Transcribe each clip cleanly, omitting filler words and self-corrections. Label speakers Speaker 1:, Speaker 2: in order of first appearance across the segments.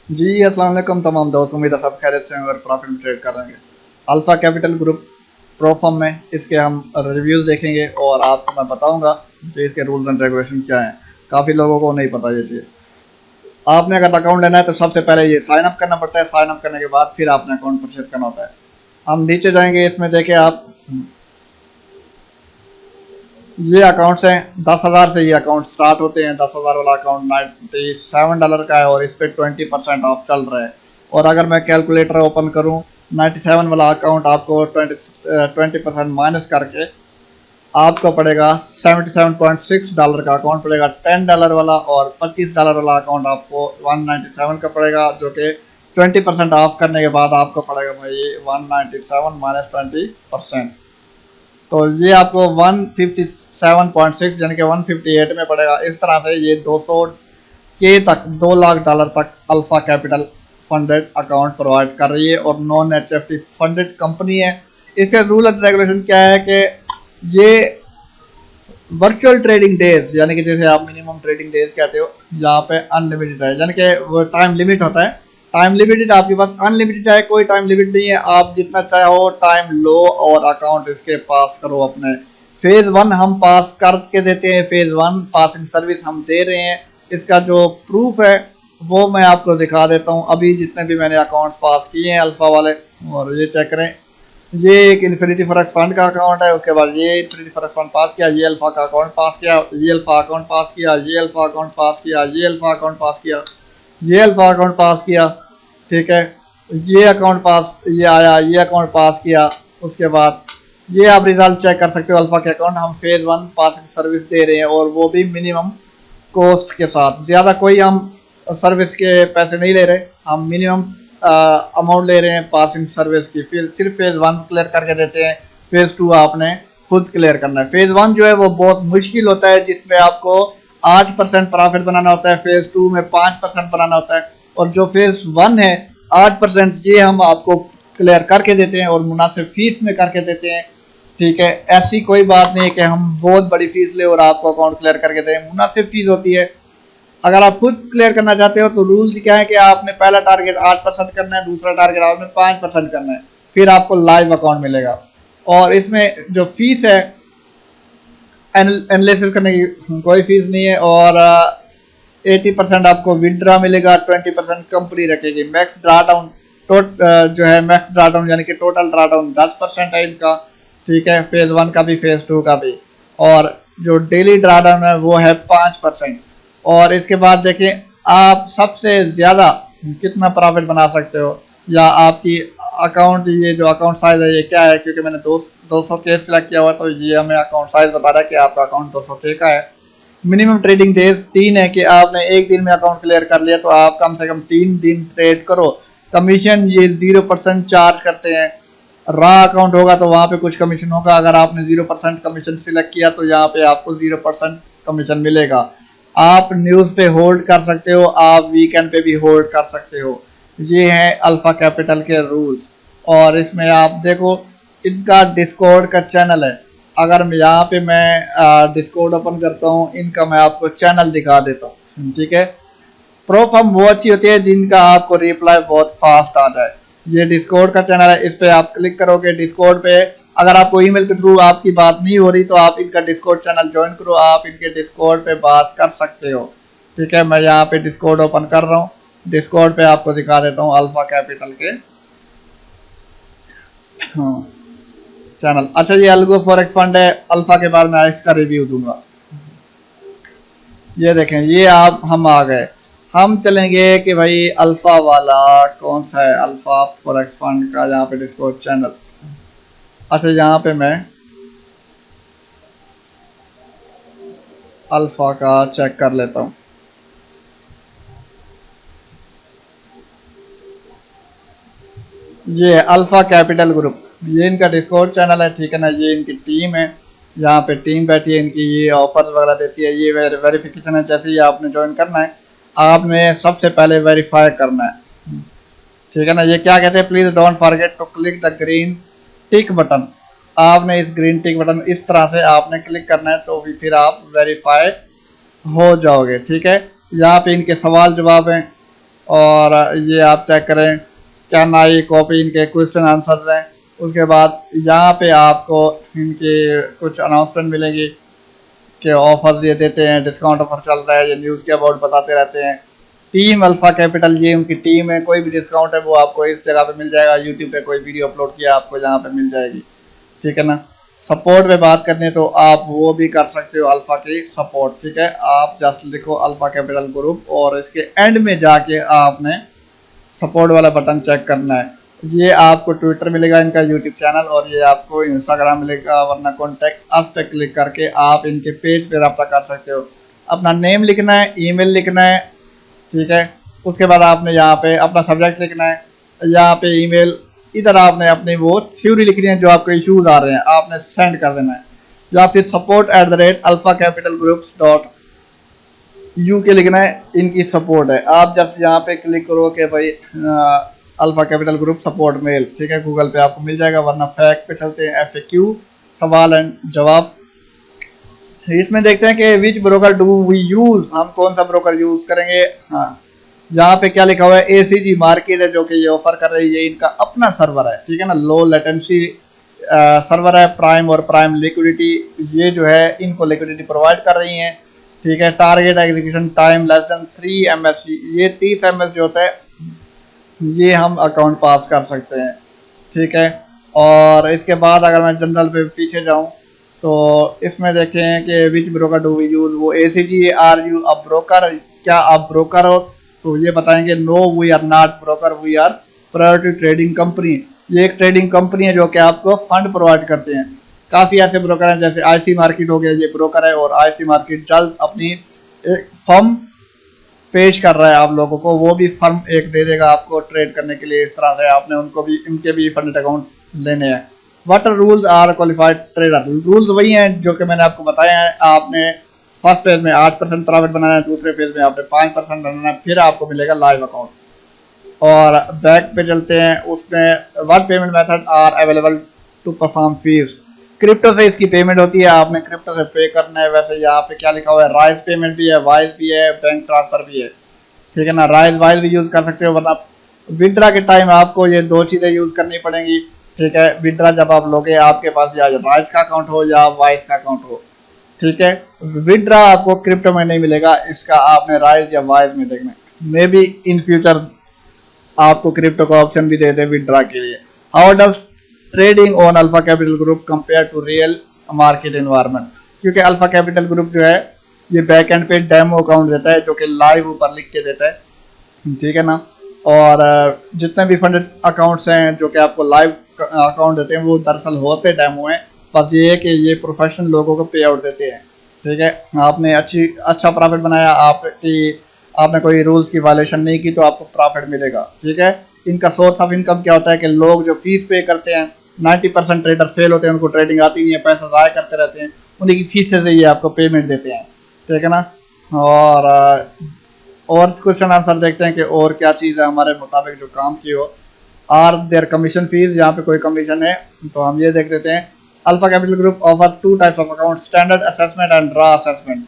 Speaker 1: जी अस्सलाम वालेकुम तमाम दोस्त, उम्मीद है सब खैरियत से होंगे और प्रॉफिट में ट्रेड कर रहे हैं। Alpha Capital group pro firm में इसके हम रिव्यूज़ देखेंगे और आपको मैं बताऊंगा कि इसके रूल्स एंड रेगुलेशन क्या हैं। काफ़ी लोगों को नहीं पता ये चीज़। आपने अगर अकाउंट लेना है तो सबसे पहले ये साइन अप करना पड़ता है। साइन अप करने के बाद फिर आपने अकाउंट परचेज करना होता है। हम नीचे जाएंगे, इसमें देखें आप, ये अकाउंट्स हैं। 10,000 से ये अकाउंट स्टार्ट होते हैं। 10,000 वाला अकाउंट $97 का है और इस पर 20% ऑफ चल रहा है। और अगर मैं कैलकुलेटर ओपन करूं, 97 वाला अकाउंट आपको 20% माइनस करके आपको पड़ेगा $77.6 का अकाउंट पड़ेगा $10 वाला, और $25 वाला अकाउंट आपको 197 का पड़ेगा, जो कि 20% ऑफ करने के बाद आपको पड़ेगा भाई 197 माइनस 20%। तो ये आपको 157.6 यानी कि 158 में पड़ेगा। इस तरह से ये 200 के तक, $2 लाख तक alpha capital funded account provide कर रही है और नॉन HFT फंडेड कंपनी है। इसके रूल एंड रेगुलेशन क्या है कि ये वर्चुअल ट्रेडिंग डेज, यानी कि जैसे आप मिनिमम ट्रेडिंग डेज कहते हो, यहाँ पे अनलिमिटेड है, यानी कि वो टाइम लिमिट होता है। टाइम लिमिटेड आपके पास अनलिमिटेड है, कोई टाइम लिमिट नहीं है। आप जितना चाहो टाइम लो और अकाउंट इसके पास करो अपने। फेज 1 हम पास करके देते हैं, फेज 1 पासिंग सर्विस हम दे रहे हैं। इसका जो प्रूफ है वो मैं आपको दिखा देता हूँ। अभी जितने भी मैंने अकाउंट पास किए हैं अल्फा वाले, और ये चेक करें। ये एक इन्फिनिटी फॉरेक्स फंड का अकाउंट है, उसके बाद ये इन्फिनिटी फॉरेक्स फंड पास किया, ये अल्फा का अकाउंट पास किया, ये अल्फा अकाउंट पास किया, ये अल्फा अकाउंट पास किया, ये अल्फा अकाउंट पास किया, ये अल्फा अकाउंट पास किया। ठीक है, ये अकाउंट पास, ये आया, ये अकाउंट पास किया। उसके बाद ये आप रिजल्ट चेक कर सकते हो अल्फा के अकाउंट। हम फेज 1 पासिंग सर्विस दे रहे हैं और वो भी मिनिमम कॉस्ट के साथ। ज़्यादा कोई हम सर्विस के पैसे नहीं ले रहे, हम मिनिमम अमाउंट ले रहे हैं पासिंग सर्विस की। फिर सिर्फ फेज 1 क्लियर करके देते हैं, फेज 2 आपने खुद क्लियर करना है। फेज 1 जो है वो बहुत मुश्किल होता है, जिसमें आपको 8% प्रॉफिट बनाना होता है, फेज 2 में 5% बनाना होता है। और जो फेज 1 है 8%, ये हम आपको क्लियर करके देते हैं और मुनासिब फीस में करके देते हैं। ठीक है, ऐसी कोई बात नहीं है कि हम बहुत बड़ी फीस ले और आपको अकाउंट क्लियर करके दें। मुनासिब फीस होती है। अगर आप खुद क्लियर करना चाहते हो तो रूल क्या है कि आपने पहला टारगेट 8% करना है, दूसरा टारगेट आपने 5% करना है, फिर आपको लाइव अकाउंट मिलेगा। और इसमें जो फीस है एनालिसिस करने की कोई फीस नहीं है। और 80% आपको विड्रा मिलेगा, 20% कंपनी रखेगी। मैक्स ड्राडाउन जो है, मैक्स ड्राडाउन यानी कि टोटल ड्राडाउन 10% है इनका। ठीक है, फेज 1 का भी फेज 2 का भी। और जो डेली ड्राडाउन है वो है 5%। और इसके बाद देखें आप सबसे ज़्यादा कितना प्रॉफिट बना सकते हो, या आपकी अकाउंट, ये जो अकाउंट साइज है ये क्या है, क्योंकि मैंने 200 के सिलेक्ट किया हुआ, तो ये हमें अकाउंट साइज बता रहा है कि आपका अकाउंट 200 के का है। मिनिमम ट्रेडिंग डेज 3 है, कि आपने एक दिन में अकाउंट क्लियर कर लिया तो आप कम से कम 3 दिन ट्रेड करो। कमीशन ये 0% चार्ज करते हैं। रा अकाउंट होगा तो वहाँ पे कुछ कमीशन होगा। अगर आपने 0% कमीशन सिलेक्ट किया तो यहाँ पे आपको 0% कमीशन मिलेगा। आप न्यूज़ पे होल्ड कर सकते हो, आप वीकेंड पे भी होल्ड कर सकते हो। ये है अल्फा कैपिटल के रूल्स। और इसमें आप देखो, इनका डिस्कॉर्ड का चैनल है। अगर यहाँ पे मैं डिस्कॉर्ड ओपन करता हूँ, इनका मैं आपको चैनल दिखा देता हूँ। ठीक है, प्रो फर्म वो अच्छी होती है जिनका आपको रिप्लाई बहुत फास्ट आ जाए। ये डिस्कॉर्ड का चैनल है, इस पे आप क्लिक करोगे डिस्कॉर्ड पे। अगर आपको ईमेल के थ्रू आपकी बात नहीं हो रही तो आप इनका डिस्कॉर्ड चैनल ज्वाइन करो, आप इनके डिस्कॉर्ड पे बात कर सकते हो। ठीक है, मैं यहाँ पे डिस्कॉर्ड ओपन कर रहा हूँ। डिस्कॉर्ड पे आपको दिखा देता हूँ अल्फा कैपिटल के चैनल। अच्छा, ये अल्गो फॉरेक्स फंड है। अल्फा के बाद मैं इसका रिव्यू दूंगा। ये देखें, ये आप हम आ गए। हम चलेंगे कि भाई अल्फा वाला कौन सा है, अल्फा फॉरेक्स फंड का, यहाँ पे डिस्कॉर्ड चैनल। अच्छा, यहाँ पे मैं अल्फा का चेक कर लेता हूँ। ये है अल्फा कैपिटल ग्रुप, ये इनका डिस्कॉर्ड चैनल है। ठीक है ना, ये इनकी टीम है। यहाँ पे टीम बैठी है इनकी, ये ऑफर वगैरह देती है। ये वेरिफिकेशन है, जैसे ही आपने ज्वाइन करना है आपने सबसे पहले वेरीफाई करना है। ठीक है ना, ये क्या कहते हैं, please don't forget to click the green tick button. आपने इस ग्रीन टिक बटन इस तरह से आपने क्लिक करना है, तो भी फिर आप वेरीफाई हो जाओगे। ठीक है, यहाँ पे इनके सवाल जवाब हैं। और ये आप चेक करें क्या नई कॉपी इनके क्वेश्चन आंसर हैं। उसके बाद यहाँ पे आपको इनके कुछ अनाउंसमेंट मिलेंगी कि ऑफर ये देते हैं, डिस्काउंट ऑफर चल रहा है, ये न्यूज़ के अबाउट बताते रहते हैं। टीम अल्फा कैपिटल ये उनकी टीम है, कोई भी डिस्काउंट है वो आपको इस जगह पे मिल जाएगा। यूट्यूब पे कोई वीडियो अपलोड किया आपको यहाँ पे मिल जाएगी, ठीक है ना। सपोर्ट में बात करनी है तो आप वो भी कर सकते हो अल्फा की सपोर्ट, ठीक है। आप जस्ट लिखो अल्फा कैपिटल ग्रुप और इसके एंड में जाके आपने सपोर्ट वाला बटन चेक करना है। ये आपको ट्विटर मिलेगा इनका यूट्यूब चैनल, और ये आपको इंस्टाग्राम मिलेगा, वरना कॉन्टैक्ट अस पे क्लिक करके आप इनके पेज पे रब्ता कर सकते हो। अपना नेम लिखना है, ईमेल लिखना है, ठीक है। उसके बाद आपने यहाँ पे अपना सब्जेक्ट लिखना है, यहाँ पे ईमेल, इधर आपने अपनी वो थ्योरी लिखनी है जो आपको इश्यूज आ रहे हैं, आपने सेंड कर देना है। या फिर support@alphacapitalgroups.uk लिखना है, इनकी सपोर्ट है। आप जस्ट यहाँ पे क्लिक करो कि भाई Alpha Capital Group support mail, ठीक है, गूगल पे आपको मिल जाएगा। वरना फैक्ट पे चलते हैं, FAQ सवाल एंड जवाब। इसमें देखते हैं कि which broker do we use, हम कौन सा ब्रोकर यूज करेंगे। हाँ, यहाँ पे क्या लिखा हुआ है, ACG मार्केट है जो कि ये ऑफर कर रही है, इनका अपना सर्वर है, ठीक है ना। लो लेटेंसी सर्वर है। प्राइम और प्राइम लिक्विडिटी ये जो है इनको लिक्विडिटी प्रोवाइड कर रही हैं, ठीक है। Target execution time less than 3 ms, ये 30 ms जो होता है ये हम अकाउंट पास कर सकते हैं, ठीक है। और इसके बाद अगर मैं जनरल पे पीछे जाऊं तो इसमें देखें कि which broker do we use, वो ACG are you a broker, क्या आप ब्रोकर हो, तो ये बताएंगे no we are not broker, we are priority trading company. ये एक ट्रेडिंग कंपनी है जो कि आपको फंड प्रोवाइड करते हैं। काफ़ी ऐसे ब्रोकर हैं जैसे IC मार्केट हो गया, ये ब्रोकर है, और IC मार्केट जल्द अपनी एक फर्म पेश कर रहा है आप लोगों को, वो भी फर्म एक दे देगा आपको ट्रेड करने के लिए। इस तरह से आपने उनको भी, इनके भी फंड अकाउंट लेने हैं। What rules are qualified trader, rules वही हैं जो कि मैंने आपको बताया है। आपने फर्स्ट फेज में 8% प्रॉफिट बनाना है, दूसरे फेज में आपने 5% बनाना है, फिर आपको मिलेगा लाइव अकाउंट। और बैक पे चलते हैं, उसमें what payment method are available to perform fees, crypto से इसकी पेमेंट होती है, आपने क्रिप्टो से पे करना है। वैसे यहाँ पे क्या लिखा हुआ है, राइज पेमेंट भी है, वाइज भी है, बैंक ट्रांसफर भी है, ठीक है ना। राइज वाइज भी यूज कर सकते हो, वरना विड्रा के टाइम आपको ये दो चीजें यूज करनी पड़ेंगी, ठीक है। विड्रा जब आप लोगे आपके पास या राइज का अकाउंट हो या वाइज का अकाउंट हो, ठीक है। विड्रा आपको क्रिप्टो में नहीं मिलेगा, इसका आपने राइज या वाइज में देखना है। मे बी इन फ्यूचर आपको क्रिप्टो का ऑप्शन भी दे दे विड्रा के लिए। How does trading on Alpha Capital Group compare to real market environment, क्योंकि अल्फा कैपिटल ग्रुप जो है ये बैक एंड पे डेमो अकाउंट देता है जो कि लाइव ऊपर लिख के देता है, ठीक है ना। और जितने भी फंडेड अकाउंट्स हैं जो कि आपको लाइव अकाउंट देते हैं वो दरअसल होते डेमो हैं, बस ये है कि ये प्रोफेशनल लोगों को पे आउट देते हैं, ठीक है। आपने अच्छा प्रॉफिट बनाया, आपने कोई रूल्स की वायलेशन नहीं की तो आपको प्रॉफिट मिलेगा, ठीक है। इनका सोर्स ऑफ इनकम क्या होता है कि लोग जो फीस पे करते हैं, 90% ट्रेडर फेल होते हैं, उनको ट्रेडिंग आती नहीं है, पैसा ज़ाया करते रहते हैं, उन्हीं की फीस से ये आपको पेमेंट देते हैं, ठीक है ना। और क्वेश्चन आंसर देखते हैं कि और क्या चीज़ है हमारे मुताबिक जो काम की हो। आर देयर कमीशन फीस, यहाँ पे कोई कमीशन है तो हम ये देख देते हैं। Alpha Capital group offer 2 types of account, standard assessment and raw assessment,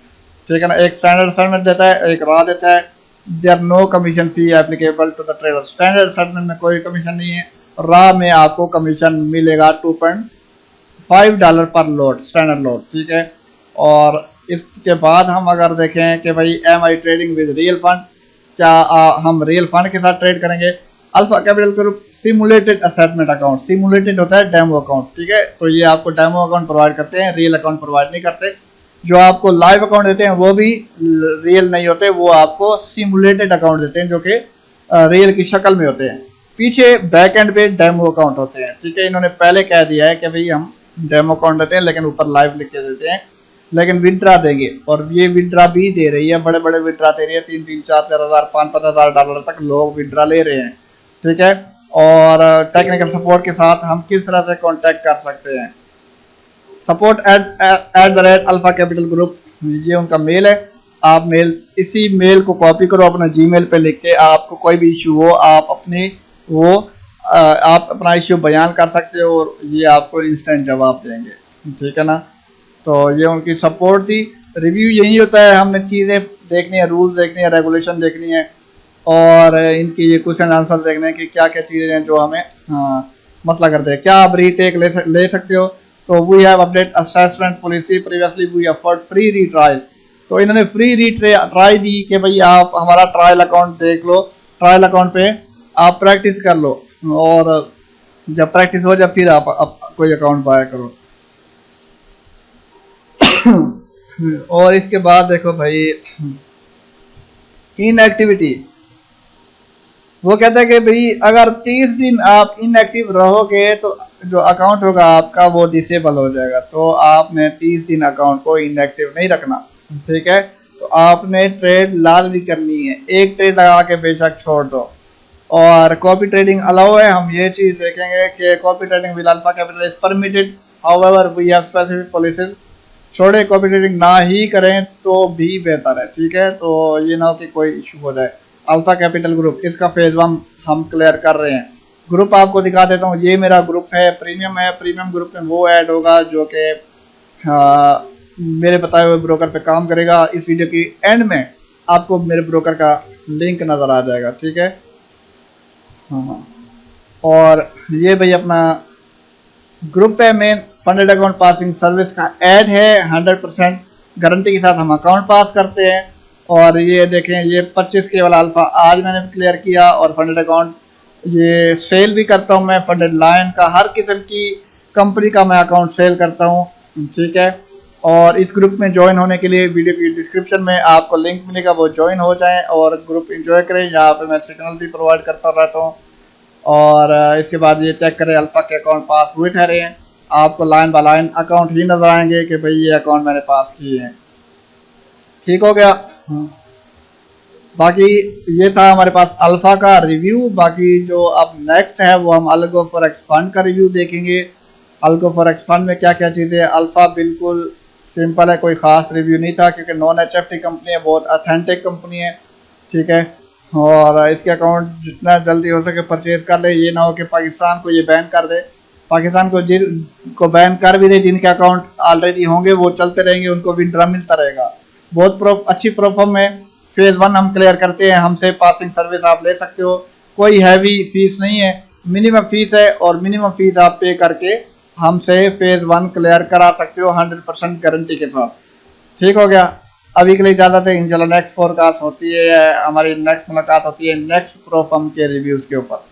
Speaker 1: ठीक है ना। एक स्टैंडर्ड असेसमेंट देता है, एक रॉ देता है। There no commission fee applicable to the trader, standard assessment में कोई कमीशन नहीं है, रॉ में आपको कमीशन मिलेगा $2.5 पर लोड, स्टैंडर्ड लोड, ठीक है। और इसके बाद हम अगर देखें कि भाई am I trading with real fund, क्या हम रियल फंड के साथ ट्रेड करेंगे। Alpha Capital Group simulated assessment account, simulated होता है डेमो अकाउंट, ठीक है। तो ये आपको डेमो अकाउंट प्रोवाइड करते हैं, रियल अकाउंट प्रोवाइड नहीं करते। जो आपको लाइव अकाउंट देते हैं वो भी रियल नहीं होते, वो आपको सिमुलेटेड अकाउंट देते हैं जो कि रियल की शक्ल में होते हैं। पीछे बैक एंड पे डेमो अकाउंट होते हैं, ठीक है। इन्होंने पहले कह दिया है कि भाई हम डेमो अकाउंट देते हैं लेकिन ऊपर लाइव लिख के देते हैं, लेकिन विड्रा देंगे, और ये विड्रा भी दे रही है, बड़े बड़े विड्रा दे रही है, 3-3, 4-4 हज़ार, 5-5 हज़ार डॉलर तक लोग विड्रा ले रहे हैं, ठीक है। और टेक्निकल सपोर्ट के साथ हम किस तरह से कांटेक्ट कर सकते हैं, support@अल्फा कैपिटल ग्रुप, ये उनका मेल है। आप इसी मेल को कॉपी करो अपना जीमेल पे लिख के, आपको कोई भी इशू हो आप अपना इशू बयान कर सकते हो और ये आपको इंस्टेंट जवाब देंगे, ठीक है ना। तो ये उनकी सपोर्ट थी। रिव्यू यही होता है, हमने चीज़ें देखनी है, रूल्स देखनी है, रेगुलेशन देखनी है, और इनकी ये क्वेश्चन आंसर देखने की क्या क्या चीज़ें हैं जो हमें मसला करते हैं। क्या आप रीटेक ले सकते हो? तो we have update assessment policy previously we afford free retries. तो इन्होंने फ्री रीट्राई दी कि भाई आप हमारा ट्रायल अकाउंट देख लो, ट्रायल अकाउंट पे आप प्रैक्टिस कर लो, और जब प्रैक्टिस हो जाए फिर आप कोई अकाउंट बाय करो। और इसके बाद देखो भाई इनएक्टिविटी, वो कहता है कि भाई अगर 30 दिन आप इनएक्टिव रहोगे तो जो अकाउंट होगा आपका वो डिसेबल हो जाएगा। तो आपने 30 दिन अकाउंट को इनएक्टिव नहीं रखना, ठीक है। तो आपने ट्रेड लाजमी करनी है, एक ट्रेड लगा के बेशक छोड़ दो। और कॉपी ट्रेडिंग अलाउ है, हम ये चीज़ देखेंगे कि copy trading with Alpha Capital is permitted, however we have specific policies. छोड़े, कॉपी ट्रेडिंग ना ही करें तो भी बेहतर है, ठीक है। तो ये ना हो कि कोई इशू हो जाए। अल्फा कैपिटल ग्रुप, इसका फेज 1 हम क्लियर कर रहे हैं। ग्रुप आपको दिखा देता हूँ, ये मेरा ग्रुप है, प्रीमियम है। प्रीमियम ग्रुप में वो ऐड होगा जो कि मेरे बताए हुए ब्रोकर पे काम करेगा। इस वीडियो की एंड में आपको मेरे ब्रोकर का लिंक नज़र आ जाएगा, ठीक है। हाँ, और ये भाई अपना ग्रुप है main, funded account passing service का ऐड है। 100% गारंटी के साथ हम अकाउंट पास करते हैं। और ये देखें, ये 25 के वाला अल्फा आज मैंने क्लियर किया। और फंडेड अकाउंट ये सेल भी करता हूँ मैं, फंडेड लाइन का हर किस्म की कंपनी का मैं अकाउंट सेल करता हूँ, ठीक है। और इस ग्रुप में ज्वाइन होने के लिए वीडियो की डिस्क्रिप्शन में आपको लिंक मिलेगा, वो ज्वाइन हो जाएं और ग्रुप एंजॉय करें। यहाँ पे मैं सिग्नल भी प्रोवाइड करता रहता हूँ। और इसके बाद ये चेक करें अल्फा के अकाउंट पास हुए ठहरे हैं, आपको लाइन बाय लाइन अकाउंट ही नजर आएंगे कि भाई ये अकाउंट मैंने पास किए हैं, ठीक हो गया। बाकी ये था हमारे पास अल्फा का रिव्यू। बाकी जो अब नेक्स्ट है वो हम अल्गो फॉरेक्स फंड का रिव्यू देखेंगे। अल्गो फॉरेक्स फंड में क्या क्या चीज़ें। अल्फा बिल्कुल सिंपल है, कोई ख़ास रिव्यू नहीं था क्योंकि नॉन HFT कंपनी है, बहुत अथेंटिक कंपनी है, ठीक है। और इसके अकाउंट जितना जल्दी हो सके परचेज कर ले, ये ना हो कि पाकिस्तान को ये बैन कर दे। पाकिस्तान को जिनको बैन कर भी दे, जिनके अकाउंट ऑलरेडी होंगे वो चलते रहेंगे, उनको विड्रॉ मिलता रहेगा। बहुत अच्छी परफॉर्म है। फेज 1 हम क्लियर करते हैं, हमसे पासिंग सर्विस आप ले सकते हो, कोई हैवी फीस नहीं है, मिनिमम फीस है। और मिनिमम फीस आप पे करके हमसे फेज 1 क्लियर करा सकते हो 100% गारंटी के साथ, ठीक हो गया। अभी के लिए इजाजत है, इंशाल्लाह नेक्स्ट फोरकास्ट होती है, हमारी नेक्स्ट मुलाकात होती है नेक्स्ट प्रो फर्म के रिव्यूज के ऊपर।